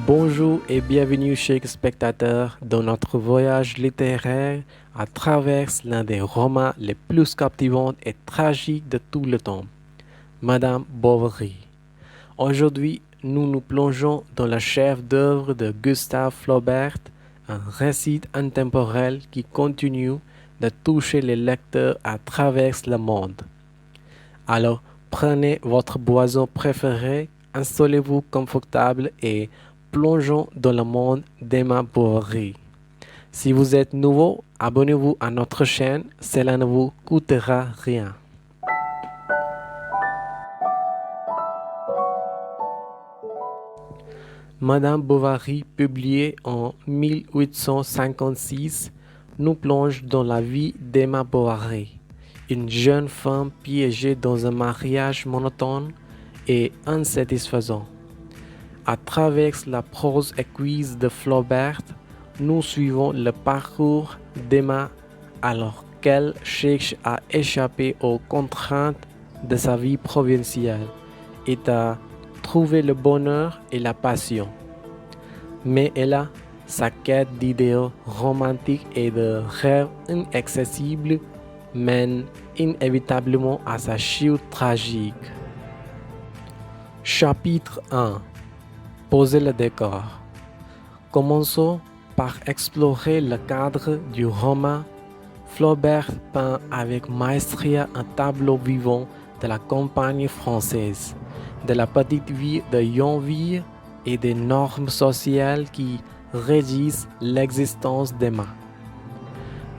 Bonjour et bienvenue chers spectateurs dans notre voyage littéraire à travers l'un des romans les plus captivants et tragiques de tout le temps, Madame Bovary. Aujourd'hui, nous nous plongeons dans le chef-d'œuvre de Gustave Flaubert, un récit intemporel qui continue de toucher les lecteurs à travers le monde. Alors, prenez votre boisson préférée, installez-vous confortable et plongeons dans le monde d'Emma Bovary. Si vous êtes nouveau, abonnez-vous à notre chaîne, cela ne vous coûtera rien. Madame Bovary, publiée en 1856, nous plonge dans la vie d'Emma Bovary, une jeune femme piégée dans un mariage monotone et insatisfaisant. À travers la prose écuise de Flaubert, nous suivons le parcours d'Emma alors qu'elle cherche à échapper aux contraintes de sa vie provinciale et à trouver le bonheur et la passion. Mais elle a sa quête d'idéaux romantiques et de rêves inaccessibles mène inévitablement à sa chute tragique. Chapitre 1. Poser le décor. Commençons par explorer le cadre du roman. Flaubert peint avec maestria un tableau vivant de la campagne française, de la petite vie de Yonville et des normes sociales qui régissent l'existence d'Emma.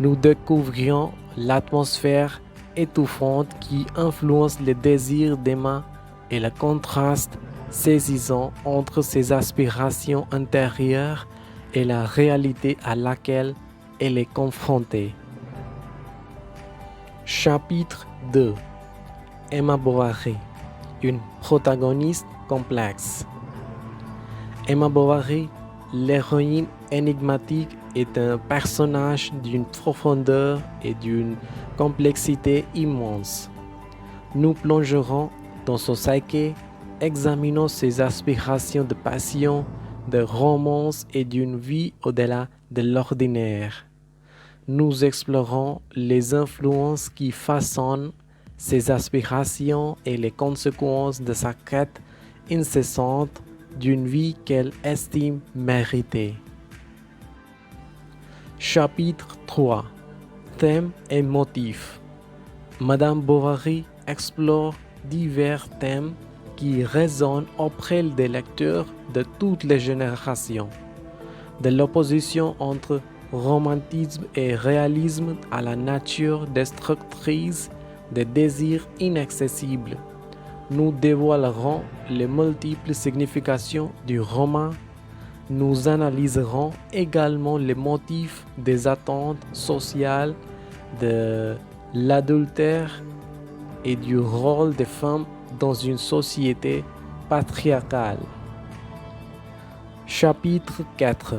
Nous découvrions l'atmosphère étouffante qui influence les désirs d'Emma et le contraste saisissant entre ses aspirations intérieures et la réalité à laquelle elle est confrontée. Chapitre 2. Emma Bovary, une protagoniste complexe. Emma Bovary, l'héroïne énigmatique, est un personnage d'une profondeur et d'une complexité immense. Nous plongerons dans son psyché, examinons ses aspirations de passion, de romance et d'une vie au-delà de l'ordinaire. Nous explorons les influences qui façonnent ses aspirations et les conséquences de sa quête incessante d'une vie qu'elle estime méritée. Chapitre 3. Thèmes et motifs. Madame Bovary explore divers thèmes qui résonnent auprès des lecteurs de toutes les générations, de l'opposition entre romantisme et réalisme à la nature destructrice des désirs inaccessibles. Nous dévoilerons les multiples significations du roman. Nous analyserons également les motifs des attentes sociales, de l'adultère et du rôle des femmes dans une société patriarcale. Chapitre 4.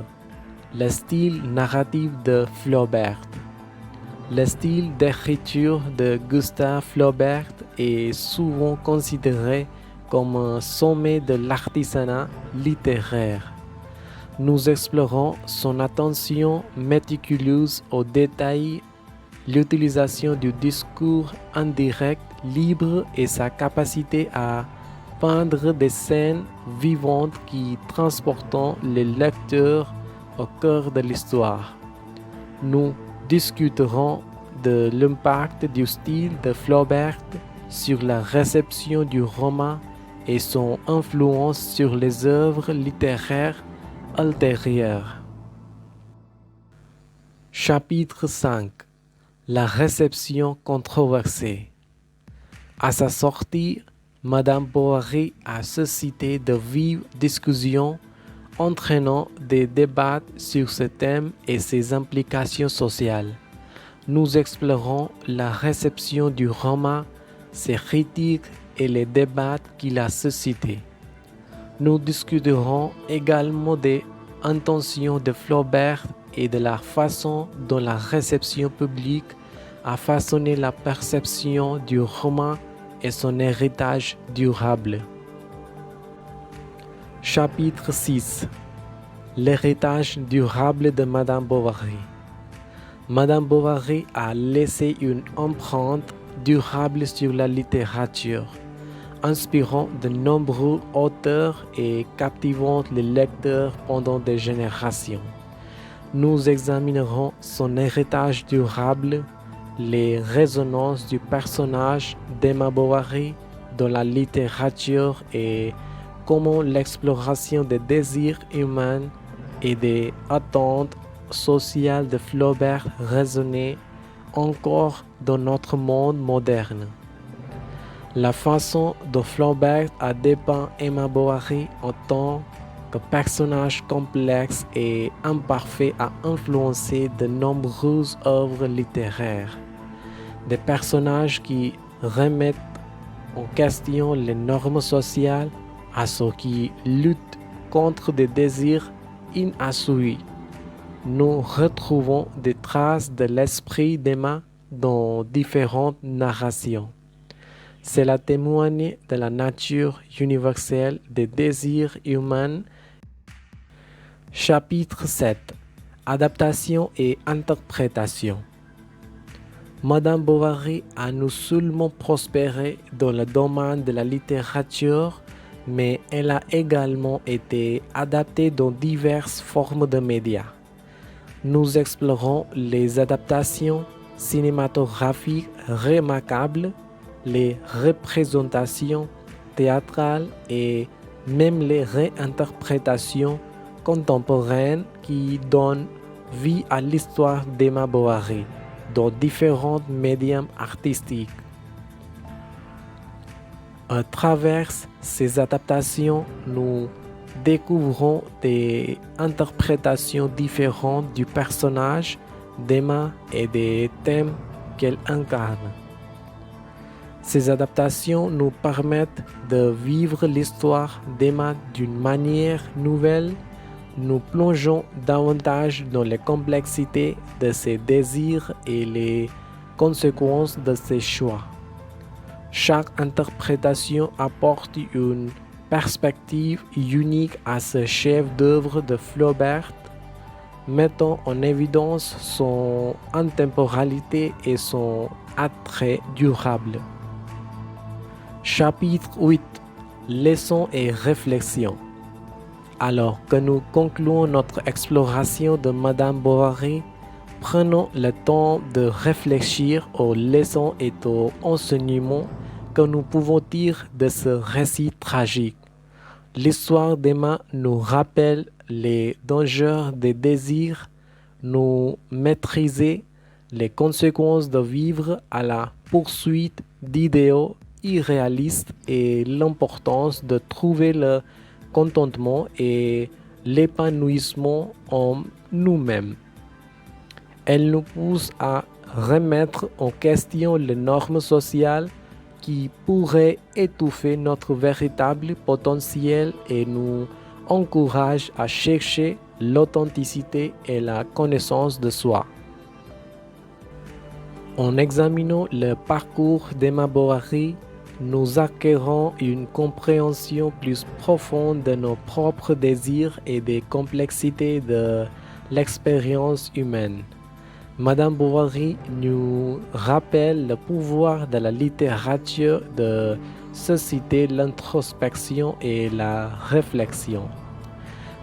Le style narratif de Flaubert. Le style d'écriture de Gustave Flaubert est souvent considéré comme un sommet de l'artisanat littéraire. Nous explorons son attention méticuleuse aux détails, l'utilisation du discours indirect libre et sa capacité à peindre des scènes vivantes qui transportent les lecteurs au cœur de l'histoire. Nous discuterons de l'impact du style de Flaubert sur la réception du roman et son influence sur les œuvres littéraires ultérieures. Chapitre 5. La réception controversée. À sa sortie, Madame Bovary a suscité de vives discussions entraînant des débats sur ce thème et ses implications sociales. Nous explorons la réception du roman, ses critiques et les débats qu'il a suscités. Nous discuterons également des intentions de Flaubert et de la façon dont la réception publique a façonné la perception du roman et son héritage durable. Chapitre 6. L'héritage durable de Madame Bovary. Madame Bovary a laissé une empreinte durable sur la littérature, inspirant de nombreux auteurs et captivant les lecteurs pendant des générations. Nous examinerons son héritage durable, les résonances du personnage d'Emma Bovary dans la littérature et comment l'exploration des désirs humains et des attentes sociales de Flaubert résonnait encore dans notre monde moderne. La façon dont Flaubert a dépeint Emma Bovary en tant que personnage complexe et imparfait a influencé de nombreuses œuvres littéraires. Des personnages qui remettent en question les normes sociales à ceux qui luttent contre des désirs inassouvis. Nous retrouvons des traces de l'esprit d'Emma dans différentes narrations. Cela témoigne de la nature universelle des désirs humains. Chapitre 7. Adaptation et interprétation. Madame Bovary a non seulement prospéré dans le domaine de la littérature, mais elle a également été adaptée dans diverses formes de médias. Nous explorons les adaptations cinématographiques remarquables, les représentations théâtrales et même les réinterprétations contemporaines qui donnent vie à l'histoire d'Emma Bovary dans différents médiums artistiques. À travers ces adaptations, nous découvrons des interprétations différentes du personnage d'Emma et des thèmes qu'elle incarne. Ces adaptations nous permettent de vivre l'histoire d'Emma d'une manière nouvelle. Nous plongeons davantage dans les complexités de ses désirs et les conséquences de ses choix. Chaque interprétation apporte une perspective unique à ce chef-d'œuvre de Flaubert, mettant en évidence son intemporalité et son attrait durable. Chapitre 8. Leçons et réflexions. Alors que nous concluons notre exploration de Madame Bovary, prenons le temps de réfléchir aux leçons et aux enseignements que nous pouvons tirer de ce récit tragique. L'histoire d'Emma nous rappelle les dangers des désirs, nous maîtriser les conséquences de vivre à la poursuite d'idéaux irréalistes et l'importance de trouver le contentement et l'épanouissement en nous-mêmes. Elle nous pousse à remettre en question les normes sociales qui pourraient étouffer notre véritable potentiel et nous encourage à chercher l'authenticité et la connaissance de soi. En examinant le parcours d'Emma Bovary, nous acquérons une compréhension plus profonde de nos propres désirs et des complexités de l'expérience humaine. Madame Bovary nous rappelle le pouvoir de la littérature de susciter l'introspection et la réflexion.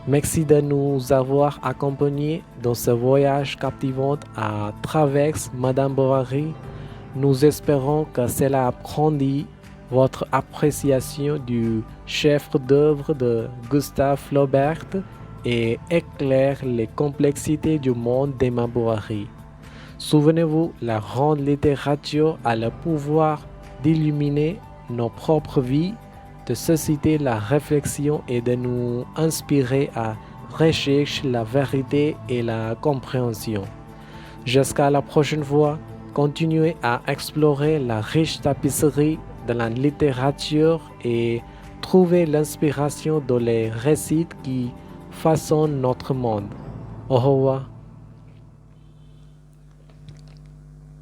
Merci de nous avoir accompagnés dans ce voyage captivant à travers Madame Bovary. Nous espérons que cela agrandit votre appréciation du chef-d'œuvre de Gustave Flaubert et éclaire les complexités du monde d'Emma Bovary. Souvenez-vous, la grande littérature a le pouvoir d'illuminer nos propres vies, de susciter la réflexion et de nous inspirer à rechercher la vérité et la compréhension. Jusqu'à la prochaine fois, continuez à explorer la riche tapisserie de la littérature et trouver l'inspiration dans les récits qui façonnent notre monde. Au revoir.